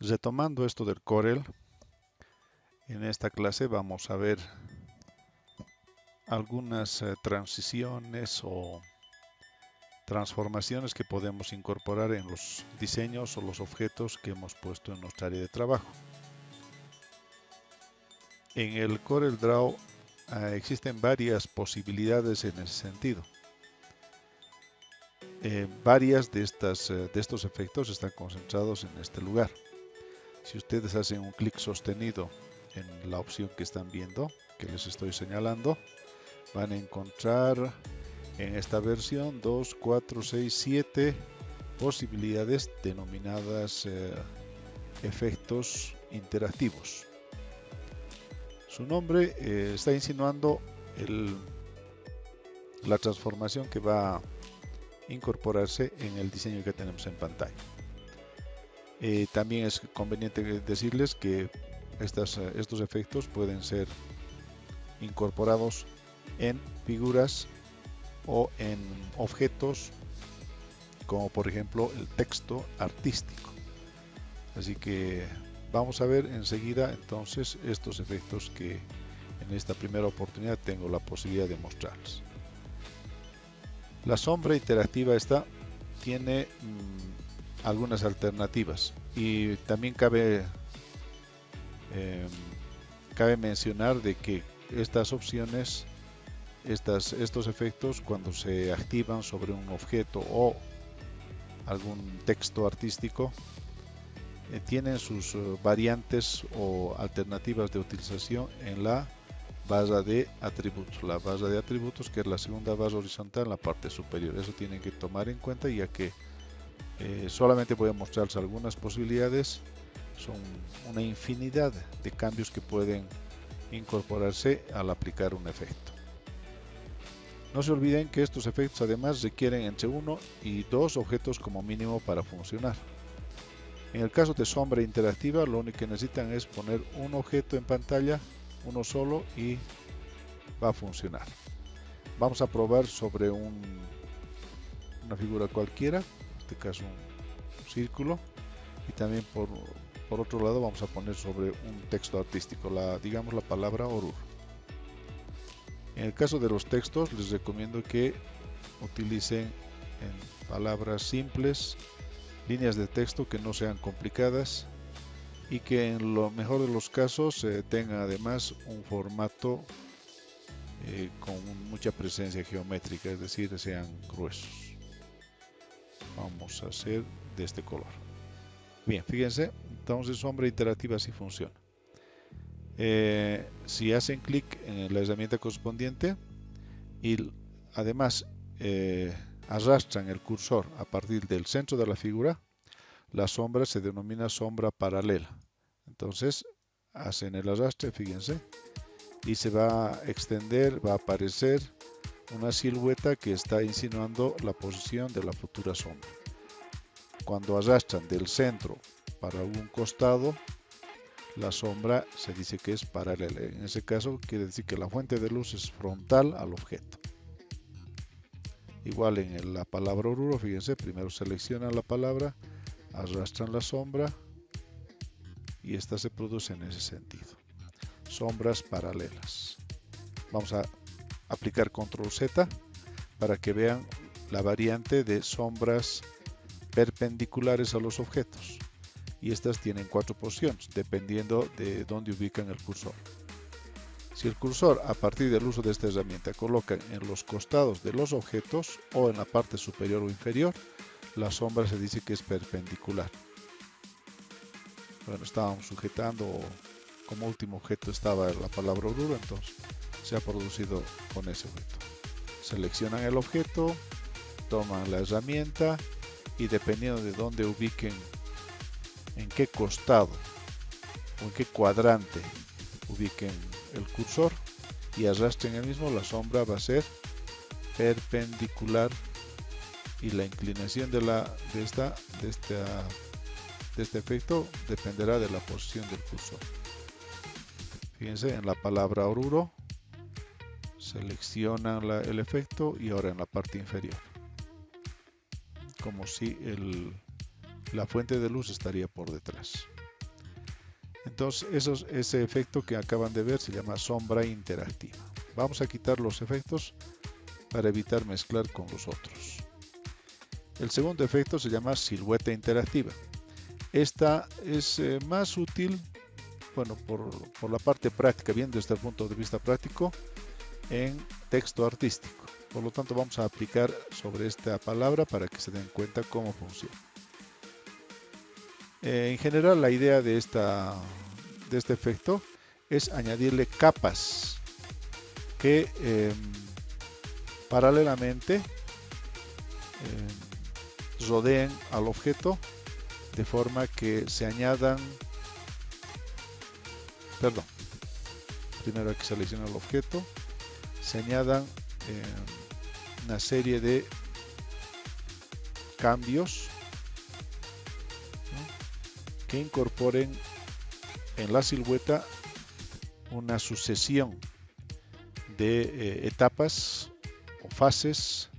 Retomando esto del Corel, en esta clase vamos a ver algunas transiciones o transformaciones que podemos incorporar en los diseños o los objetos que hemos puesto en nuestra área de trabajo. En el CorelDRAW existen varias posibilidades en ese sentido. Varias de estos efectos están concentrados en este lugar. Si ustedes hacen un clic sostenido en la opción que están viendo, que les estoy señalando, van a encontrar en esta versión 2, 4, 6, 7 posibilidades denominadas efectos interactivos. Su nombre está insinuando la transformación que va a incorporarse en el diseño que tenemos en pantalla. También es conveniente decirles que estos efectos pueden ser incorporados en figuras o en objetos, como por ejemplo el texto artístico. Así que vamos a ver enseguida entonces estos efectos que en esta primera oportunidad tengo la posibilidad de mostrarles. La sombra interactiva tiene algunas alternativas y también cabe mencionar de que estas opciones, estos efectos, cuando se activan sobre un objeto o algún texto artístico, tienen sus variantes o alternativas de utilización en la barra de atributos. La barra de atributos, que es la segunda barra horizontal en la parte superior. Eso tienen que tomar en cuenta, ya que solamente voy a mostrarles algunas posibilidades. Son una infinidad de cambios que pueden incorporarse al aplicar un efecto. No se olviden que estos efectos además requieren entre 1 y 2 objetos como mínimo para funcionar. En el caso de sombra interactiva, lo único que necesitan es poner un objeto en pantalla, uno solo, y va a funcionar. Vamos a probar sobre una figura cualquiera, en este caso un círculo, y también por otro lado vamos a poner sobre un texto artístico, digamos la palabra Oruro. En el caso de los textos, les recomiendo que utilicen en palabras simples, líneas de texto que no sean complicadas y que en lo mejor de los casos tengan además un formato con mucha presencia geométrica, es decir, sean gruesos. Vamos a hacer de este color. Bien, fíjense, entonces sombra interactiva así funciona. Si hacen clic en la herramienta correspondiente y además arrastran el cursor a partir del centro de la figura, la sombra se denomina sombra paralela. Entonces hacen el arrastre, fíjense, y se va a extender, va a aparecer una silueta que está insinuando la posición de la futura sombra. Cuando arrastran del centro para algún costado, la sombra se dice que es paralela. En ese caso quiere decir que la fuente de luz es frontal al objeto. Igual en la palabra Oruro, fíjense, primero seleccionan la palabra, arrastran la sombra y esta se produce en ese sentido. Sombras paralelas. Vamos a aplicar control Z para que vean la variante de sombras perpendiculares a los objetos. Y estas tienen 4 posiciones, dependiendo de dónde ubican el cursor. Si el cursor, a partir del uso de esta herramienta, coloca en los costados de los objetos o en la parte superior o inferior, la sombra se dice que es perpendicular. Bueno, estábamos sujetando, como último objeto estaba la palabra Oruro, entonces se ha producido con ese objeto. Seleccionan el objeto, toman la herramienta y dependiendo de dónde ubiquen, en qué costado o en qué cuadrante ubiquen el cursor y arrastren el mismo, la sombra va a ser perpendicular y la inclinación de este efecto dependerá de la posición del cursor. Fíjense, en la palabra Oruro seleccionan el efecto y ahora en la parte inferior, como si la fuente de luz estaría por detrás. Entonces ese efecto que acaban de ver se llama sombra interactiva. Vamos a quitar los efectos para evitar mezclar con los otros. El segundo efecto se llama silueta interactiva. Esta es más útil, bueno, por la parte práctica, bien desde el punto de vista práctico, en texto artístico. Por lo tanto, vamos a aplicar sobre esta palabra para que se den cuenta cómo funciona. En general, la idea de este efecto es añadirle capas que paralelamente rodeen al objeto de forma que se añadan, primero hay que seleccionar el objeto, se añadan una serie de cambios, ¿no?, que incorporen en la silueta una sucesión de etapas o fases,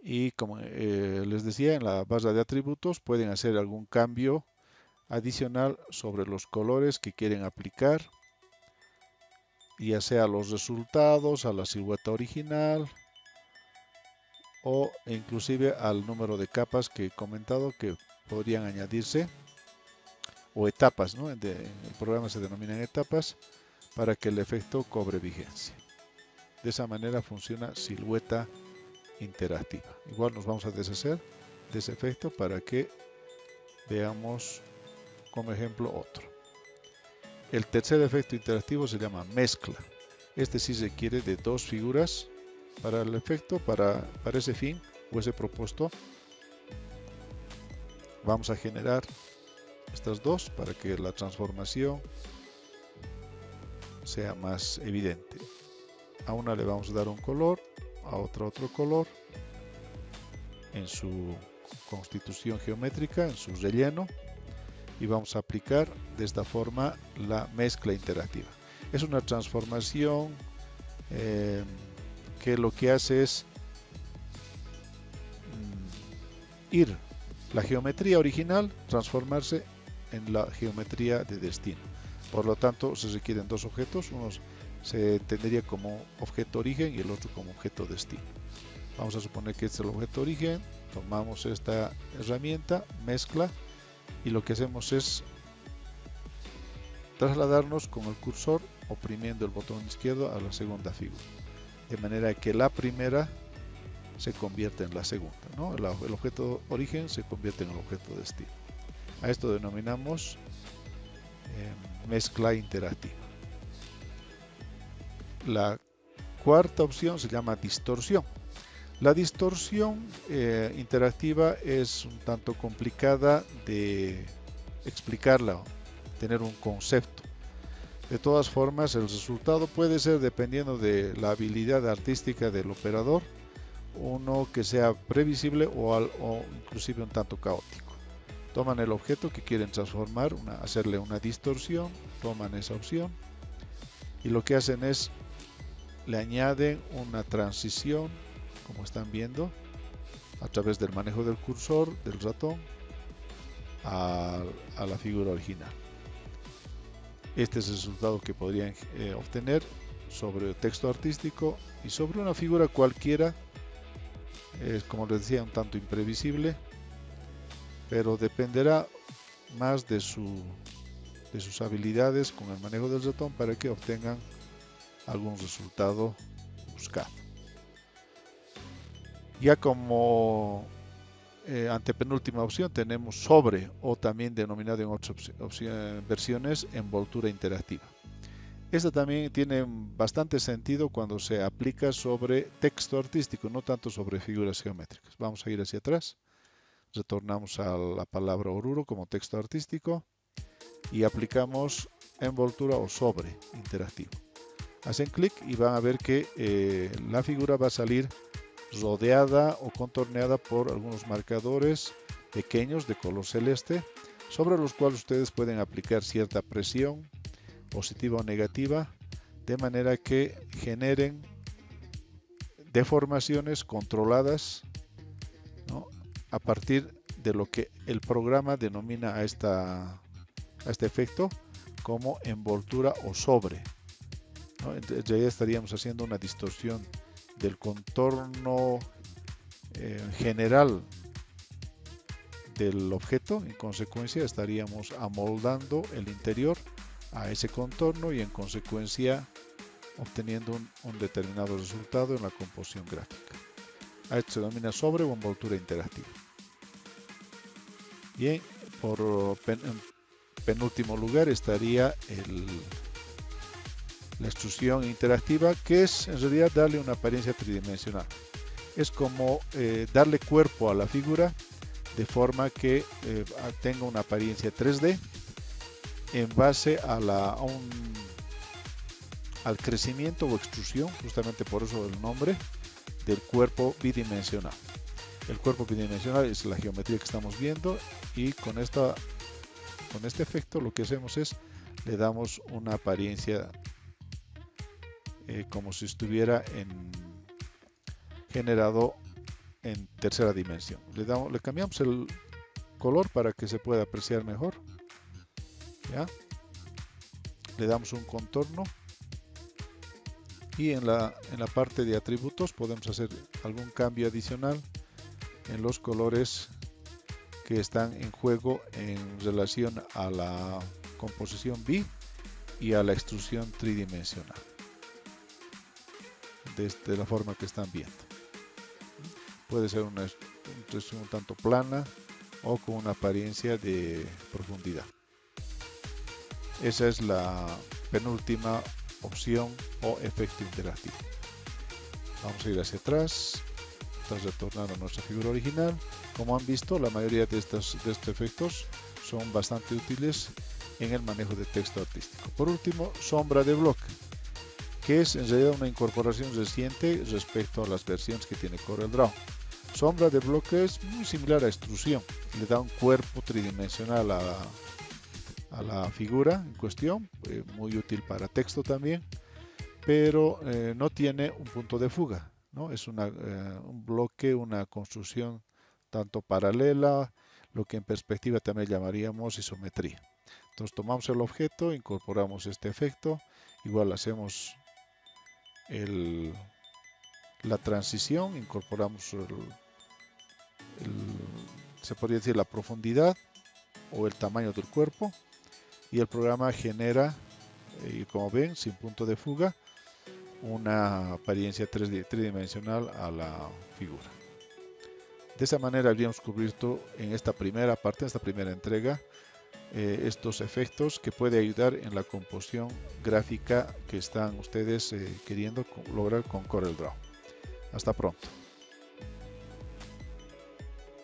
y como les decía, en la barra de atributos pueden hacer algún cambio adicional sobre los colores que quieren aplicar, ya sea a los resultados, a la silueta original o inclusive al número de capas que he comentado que podrían añadirse, o etapas, ¿no? El programa se denominan etapas para que el efecto cobre vigencia. De esa manera funciona silueta interactiva. Igual nos vamos a deshacer de ese efecto para que veamos como ejemplo otro. El tercer efecto interactivo se llama mezcla. Este sí requiere de dos figuras para el efecto, para ese fin o ese propósito. Vamos a generar estas dos para que la transformación sea más evidente. A una le vamos a dar un color, a otra otro color en su constitución geométrica, en su relleno, y vamos a aplicar de esta forma la mezcla interactiva. Es una transformación que lo que hace es ir la geometría original, transformarse en la geometría de destino. Por lo tanto, se requieren dos objetos, uno se tendría como objeto origen y el otro como objeto destino. Vamos a suponer que este es el objeto origen, tomamos esta herramienta, mezcla, y lo que hacemos es trasladarnos con el cursor oprimiendo el botón izquierdo a la segunda figura, de manera que la primera se convierte en la segunda, ¿no? El objeto origen se convierte en el objeto destino. A esto denominamos mezcla interactiva. La cuarta opción se llama distorsión. La distorsión interactiva es un tanto complicada de explicarla, tener un concepto. De todas formas, el resultado puede ser, dependiendo de la habilidad artística del operador, uno que sea previsible o inclusive un tanto caótico. Toman el objeto que quieren transformar, hacerle una distorsión, toman esa opción y lo que hacen es le añaden una transición, como están viendo, a través del manejo del cursor, del ratón, a la figura original. Este es el resultado que podrían obtener sobre el texto artístico y sobre una figura cualquiera. Es, como les decía, un tanto imprevisible, pero dependerá más de sus habilidades con el manejo del ratón para que obtengan algún resultado buscado. Ya como antepenúltima opción tenemos sobre, o también denominado en otras versiones envoltura interactiva. Esta también tiene bastante sentido cuando se aplica sobre texto artístico, no tanto sobre figuras geométricas. Vamos a ir hacia atrás, retornamos a la palabra Oruro como texto artístico y aplicamos envoltura o sobre interactivo. Hacen clic y van a ver que la figura va a salir rodeada o contorneada por algunos marcadores pequeños de color celeste, sobre los cuales ustedes pueden aplicar cierta presión, positiva o negativa, de manera que generen deformaciones controladas, ¿no?, a partir de lo que el programa denomina a esta a este efecto como envoltura o sobre, ¿no? Entonces ya estaríamos haciendo una distorsión del contorno general del objeto. En consecuencia estaríamos amoldando el interior a ese contorno y en consecuencia obteniendo un determinado resultado en la composición gráfica. A esto se denomina sobre o envoltura interactiva. Bien, por penúltimo lugar estaría la extrusión interactiva, que es en realidad darle una apariencia tridimensional. Es como darle cuerpo a la figura de forma que tenga una apariencia 3D en base al crecimiento o extrusión, justamente por eso el nombre, del cuerpo bidimensional. El cuerpo bidimensional es la geometría que estamos viendo y con este efecto lo que hacemos es le damos una apariencia como si estuviera generado en tercera dimensión. Le cambiamos el color para que se pueda apreciar mejor. ¿Ya? Le damos un contorno y en la parte de atributos podemos hacer algún cambio adicional en los colores que están en juego en relación a la composición bi y a la extrusión tridimensional, de la forma que están viendo. Puede ser una extrusión un tanto plana o con una apariencia de profundidad. Esa es la penúltima opción o efecto interactivo. Vamos a ir hacia atrás tras retornar a nuestra figura original. Como han visto, la mayoría de estos efectos son bastante útiles en el manejo de texto artístico. Por último, sombra de bloque, que es en realidad una incorporación reciente respecto a las versiones que tiene CorelDRAW. Sombra de bloque es muy similar a extrusión, le da un cuerpo tridimensional a la figura en cuestión, muy útil para texto también, pero no tiene un punto de fuga, ¿no? Es un bloque, una construcción tanto paralela, lo que en perspectiva también llamaríamos isometría. Entonces tomamos el objeto, incorporamos este efecto, igual hacemos la transición, incorporamos se podría decir la profundidad o el tamaño del cuerpo, y el programa genera, como ven, sin punto de fuga, una apariencia tridimensional a la figura. De esa manera habríamos cubierto en esta primera parte, en esta primera entrega, estos efectos que puede ayudar en la composición gráfica que están ustedes queriendo lograr con CorelDRAW. Hasta pronto.